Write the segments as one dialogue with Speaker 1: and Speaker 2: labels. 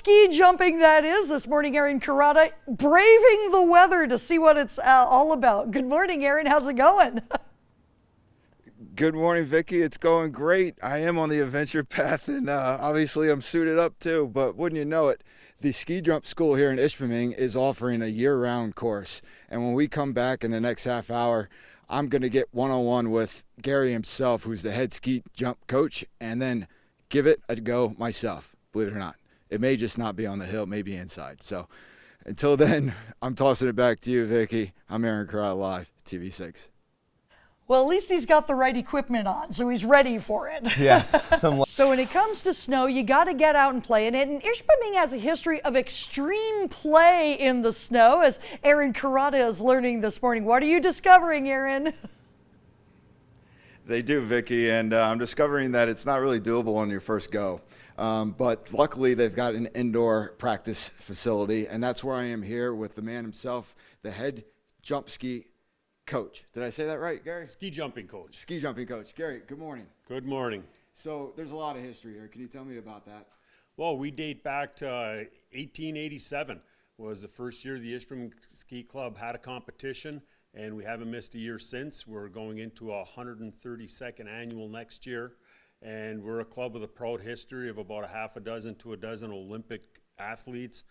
Speaker 1: ski jumping, that is. This morning, Aaron CAROTTA braving the weather to see what it's all about. Good morning, Aaron. How's it going?
Speaker 2: Good morning, Vicki. It's going great. I am on the adventure path, and obviously I'm suited up too, but wouldn't you know it, the ski jump school here in ISHPEMING is offering a year-round course. And when we come back in the next half hour, I'm going to get one-on-one with Gary himself, who's the head ski jump coach, and then give it a go myself, believe it or not. It may just not be on the hill, maybe inside. So until then, I'm tossing it back to you, Vicki. I'm Aaron CAROTTA live, TV6.
Speaker 1: Well, at least he's got the right equipment on, so he's ready for it.
Speaker 3: Yes.
Speaker 1: So when it comes to snow, you got to get out and play in it. And ISHPEMING has a history of extreme play in the snow, as Aaron CAROTTA is learning this morning. What are you discovering, Aaron?
Speaker 2: They do, Vicki, and I'm discovering that it's not really doable on your first go. But luckily, they've got an indoor practice facility, and that's where I am here with the man himself, the head jump ski coach. Did I say that right, Gary?
Speaker 4: Ski jumping coach.
Speaker 2: Ski jumping coach. Gary, good morning.
Speaker 4: Good morning.
Speaker 2: So there's a lot of history here. Can you tell me about that?
Speaker 4: Well, we date back to 1887 was the first year the ISHPEMING Ski Club had a competition, and we haven't missed a year since. We're going into a 132nd annual next year, and we're a club with a proud history of about a half a dozen to a dozen Olympic athletes,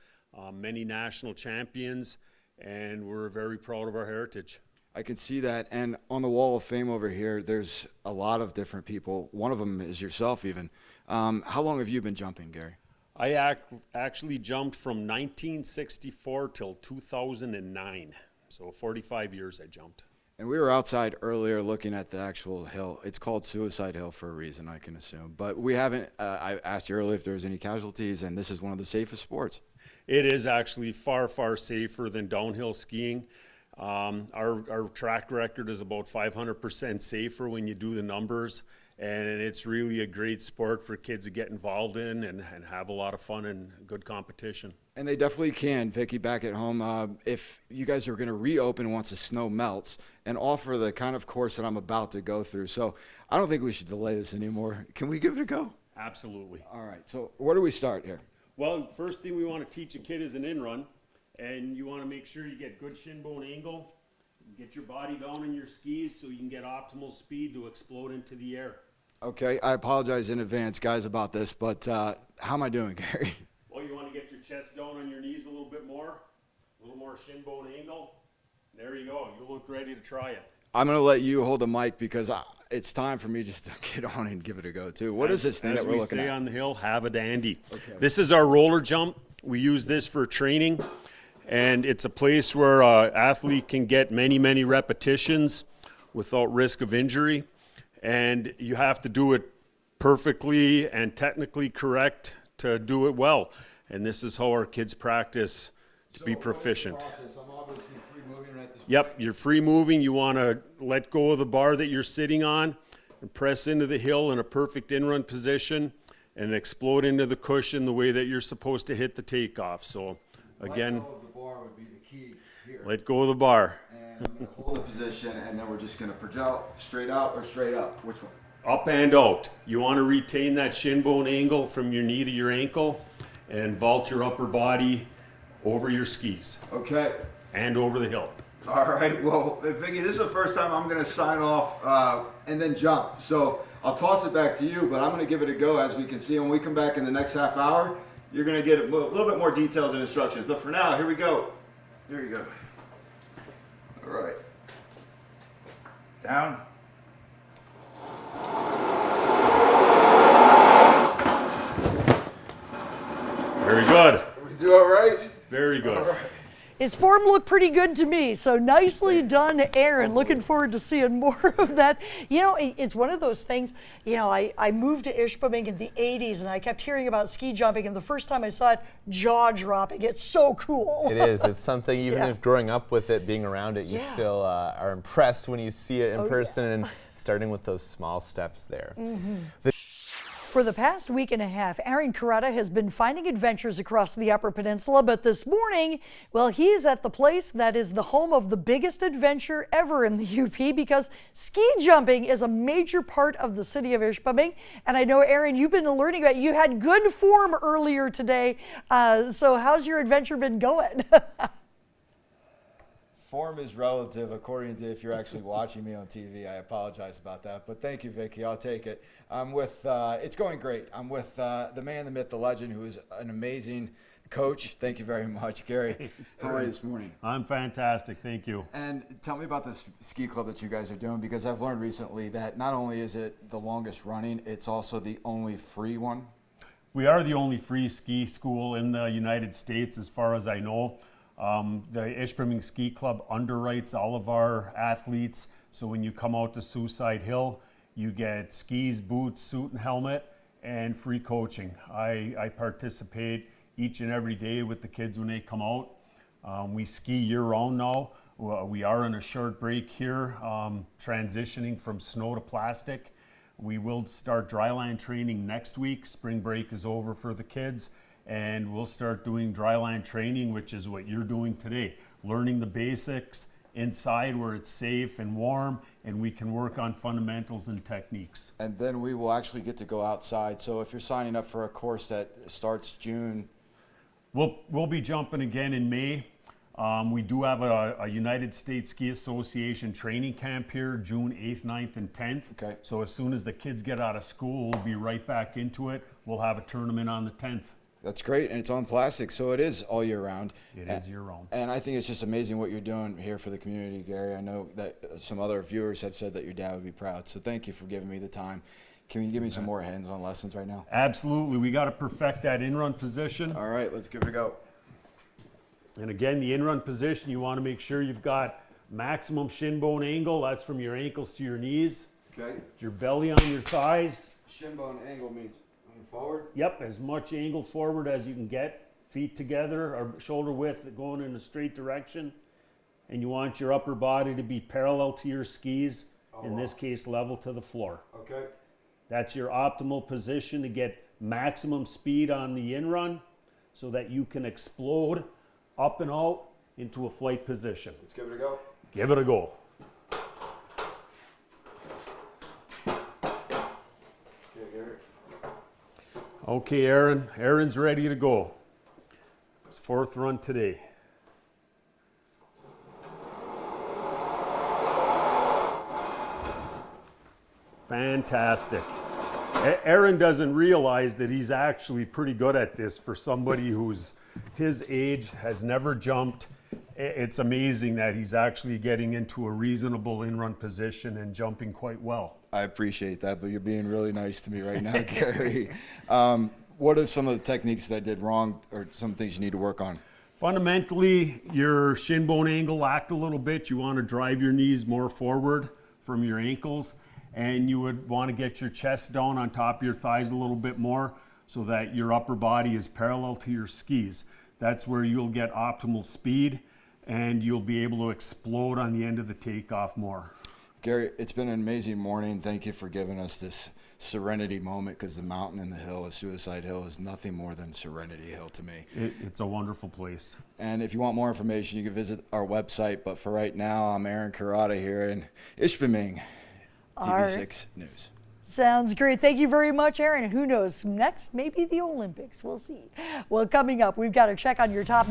Speaker 4: many national champions, and we're very proud of our heritage.
Speaker 2: I can see that, and on the wall of fame over here, there's a lot of different people. One of them is yourself even. How long have you been jumping, Gary?
Speaker 4: I actually jumped from 1964 till 2009, so 45 years I jumped.
Speaker 2: And we were outside earlier looking at the actual hill. It's called Suicide Hill for a reason, I can assume. But we haven't, I asked you earlier if there was any casualties, and this is one of the safest sports.
Speaker 4: It is actually far, far safer than downhill skiing. Our track record is about 500% safer when you do the numbers, and it's really a great sport for kids to get involved in and have a lot of fun and good competition. And
Speaker 2: they definitely can, Vicki, back at home, if you guys are going to reopen once the snow melts and offer the kind of course that I'm about to go through. So I don't think we should delay this anymore. Can we give it a go?
Speaker 4: Absolutely.
Speaker 2: All right, so where do we start here?
Speaker 4: Well, first thing we want to teach a kid is an in-run. And you want to make sure you get good shin bone angle, get your body down in your skis so you can get optimal speed to explode into the air.
Speaker 2: Okay, I apologize in advance, guys, about this, but how am I doing, Gary?
Speaker 4: Well, you want to get your chest down on your knees a little more shin bone angle. There you go. You look ready to try it.
Speaker 2: I'm going to let you hold the mic because it's time for me just to get on and give it a go, too. What is this thing that we're looking at?
Speaker 4: As we say on the hill, have a dandy.
Speaker 2: Okay.
Speaker 4: This is our roller jump. We use this for training. And it's a place where an athlete can get many, many repetitions without risk of injury. And you have to do it perfectly and technically correct to do it well. And this is how our kids practice to be proficient.
Speaker 2: I'm obviously free moving right this
Speaker 4: Yep, you're free moving. You want to let go of the bar that you're sitting on and press into the hill in a perfect in-run position and explode into the cushion the way that you're supposed to hit the takeoff. So again,
Speaker 2: would be the key here.
Speaker 4: Let go of the bar.
Speaker 2: And I'm going to hold the position, and then we're just going to project straight out or straight up. Which one?
Speaker 4: Up and out. You want to retain that shin bone angle from your knee to your ankle and vault your upper body over your skis.
Speaker 2: Okay.
Speaker 4: And over the hill.
Speaker 2: All right. Well, Vicki, this is the first time I'm going to sign off and then jump. So I'll toss it back to you, but I'm going to give it a go. As we can see, when we come back in the next half hour, you're going to get a little bit more details and instructions. But for now, here we go. Here you go. All right. Down.
Speaker 4: Very good.
Speaker 2: We do all right?
Speaker 4: Very good.
Speaker 2: All right.
Speaker 1: His form looked pretty good to me, so nicely done, Aaron. Looking forward to seeing more of that. You know, it's one of those things, you know, I moved to ISHPEMING in the 80s, and I kept hearing about ski jumping, and the first time I saw it, jaw-dropping. It's so cool.
Speaker 3: It is. It's something, even if growing up with it, being around it, you still are impressed when you see it in person, and starting with those small steps there.
Speaker 1: For the past week and a half, Aaron CAROTTA has been finding adventures across the Upper Peninsula, but this morning, well, he's at the place that is the home of the biggest adventure ever in the UP, because ski jumping is a major part of the city of ISHPEMING. And I know, Aaron, you've been learning about it. You had good form earlier today. So how's your adventure been going?
Speaker 2: Form is relative according to if you're actually watching me on TV. I apologize about that, but thank you, Vicky. I'll take it. I'm with, it's going great. I'm with the man, the myth, the legend, who is an amazing coach. Thank you very much, Gary. How are you this morning?
Speaker 4: I'm fantastic, thank you.
Speaker 2: And tell me about this ski club that you guys are doing, because I've learned recently that not only is it the longest running, it's also the only free one.
Speaker 4: We are the only free ski school in the United States, as far as I know. The ISHPEMING Ski Club underwrites all of our athletes. So when you come out to Suicide Hill, you get skis, boots, suit and helmet, and free coaching. I participate each and every day with the kids when they come out. We ski year round now. We are on a short break here, transitioning from snow to plastic. We will start dryline training next week. Spring break is over for the kids. And we'll start doing dryline training, which is what you're doing today. Learning the basics inside where it's safe and warm, and we can work on fundamentals and techniques.
Speaker 2: And then we will actually get to go outside. So if you're signing up for a course that starts June.
Speaker 4: We'll be jumping again in May. We do have a United States Ski Association training camp here, June 8th, 9th, and 10th.
Speaker 2: Okay.
Speaker 4: So as soon as the kids get out of school, we'll be right back into it. We'll have a tournament on the 10th.
Speaker 2: That's great, and it's on plastic, so it is all year round.
Speaker 4: It is year round.
Speaker 2: And I think it's just amazing what you're doing here for the community, Gary. I know that some other viewers have said that your dad would be proud, so thank you for giving me the time. Can you give me some more hands-on lessons right now?
Speaker 4: Absolutely. We got to perfect that in-run position.
Speaker 2: All right, let's give it a go.
Speaker 4: And again, the in-run position, you want to make sure you've got maximum shin bone angle. That's from your ankles to your knees.
Speaker 2: Okay.
Speaker 4: Your belly on your thighs.
Speaker 2: Shin bone angle means forward?
Speaker 4: Yep, as much angle forward as you can get. Feet together or shoulder width going in a straight direction. And you want your upper body to be parallel to your skis, in this case level to the floor.
Speaker 2: Okay.
Speaker 4: That's your optimal position to get maximum speed on the in-run so that you can explode up and out into a flight position.
Speaker 2: Let's give it a go.
Speaker 4: Give it a go. Okay, Aaron. Aaron's ready to go. His fourth run today. Fantastic. Aaron doesn't realize that he's actually pretty good at this for somebody who's his age, has never jumped. It's amazing that he's actually getting into a reasonable in-run position and jumping quite well.
Speaker 2: I appreciate that, but you're being really nice to me right now, Gary. What are some of the techniques that I did wrong, or some things you need to work on?
Speaker 4: Fundamentally, your shin bone angle lacked a little bit. You want to drive your knees more forward from your ankles, and you would want to get your chest down on top of your thighs a little bit more so that your upper body is parallel to your skis. That's where you'll get optimal speed and you'll be able to explode on the end of the takeoff more.
Speaker 2: Gary, it's been an amazing morning. Thank you for giving us this serenity moment, because the mountain and the hill of Suicide Hill is nothing more than Serenity Hill to me.
Speaker 4: It's a wonderful place.
Speaker 2: And if you want more information, you can visit our website. But for right now, I'm Aaron CAROTTA here in ISHPEMING, TV6 News.
Speaker 1: Sounds great. Thank you very much, Aaron. And who knows, next, maybe the Olympics. We'll see. Well, coming up, we've got to check on your top news.